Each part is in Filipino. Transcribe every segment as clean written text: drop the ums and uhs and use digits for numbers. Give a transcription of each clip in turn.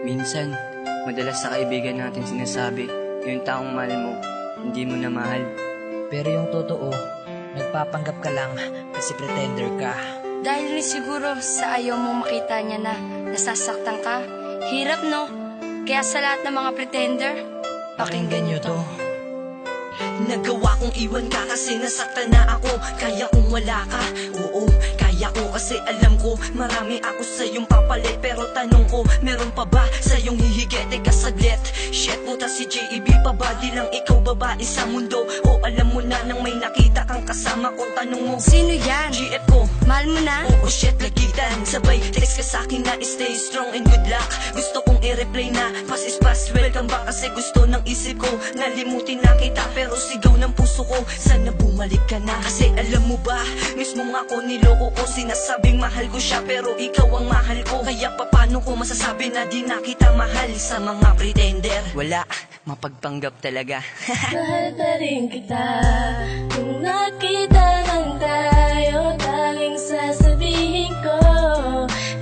Minsan, madalas sa kaibigan natin sinasabi, yung taong mahal mo, hindi mo na mahal. Pero yung totoo, nagpapanggap ka lang kasi pretender ka. Dahil rin siguro sa ayaw mong makita niya na nasasaktan ka. Hirap, no? Kaya sa lahat ng mga pretender, Pakinggan nyo to. Nagawa kong iwan ka kasi nasaktan na ako. Kaya kung wala ka, oo, kaya ko kasi alam ko marami ako sa iyong papalit. Pero tanong ko, meron pa ba sa iyong hihigit? Teka saglit, shit puta si JEB pa ba? Di lang ikaw babae sa mundo. O alam mo na nang may nakita kang kasama ko. Tanong mo, sino yan? GF ko. Mahal mo na? Oo shit, lagitan. Sabay text ka sa'kin na stay strong and good luck. Gusto kong i-replay na pass is pass, welcome back. Kasi gusto ng isip ko nalimutin na kita. Pero sigaw ng puso ko, sana bumalik ka na. Kasi alam mo ba, mismo nga ako niloko ko. Sinasabing mahal ko siya pero ikaw ang mahal ko. Kaya paano ko masasabi na di na kita mahal sa mga pretender? Wala, mapagpanggap talaga. Mahal pa rin kita. Kung nakita lang tayo, tanging sasabihin ko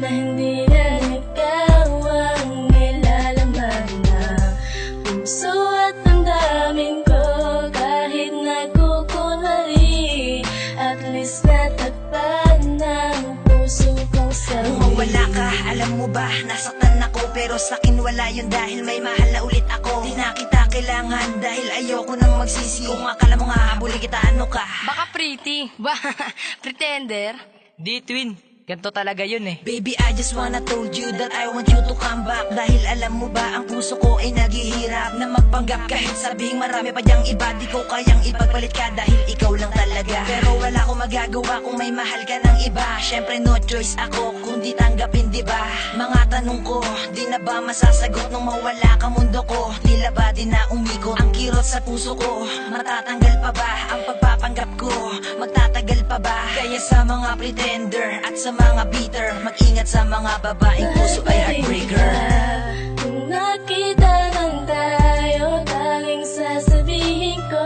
na hindi na ikaw ang nilalaman na puso at damdamin ko. Kahit nagkukunwari, at least natakpan ng puso kong sarili. Mawala ka, alam mo ba, nasaktan ako. Pero sa'kin wala yun dahil may mahal na ulit ako. Di na kita kailangan dahil ayoko nang magsisi. Kung akala mo nga habuli kita, ano ka? Baka pretty. Ba, pretender? Di twin, ganito talaga yun eh. Baby, I just wanna told you that I want you to come back. Dahil alam mo ba, ang puso ko ay naghihirap na magpanggap. Kahit sabihing marami pa diyang iba, di ko kayang ipagpalit ka dahil ikaw lang talaga. Pero wala akong magagawa kung may mahal ka ng iba. Syempre no choice ako kung di tanggapin, di ba? Mga tanong ko, di na ba masasagot nung mawala ka mundo ko? Tila ba di na umikot ang kirot sa puso ko? Matatanggal pa ba ang pagpapanggap ko? Magtatagal pa ba? Kaya sa mga pretender at sa mga bitter, mag-ingat sa mga babaeng puso ay heartbreaker. Kung nakita lang tayo, tanging sasabihin ko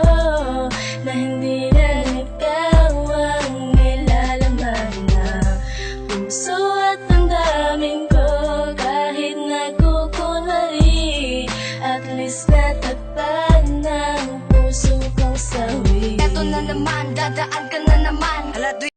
na hindi na ikaw ang nilalaman na puso at damdamin ko. Kahit nagkukunwari, at least natakpan ng puso kong sawi. Eto na naman,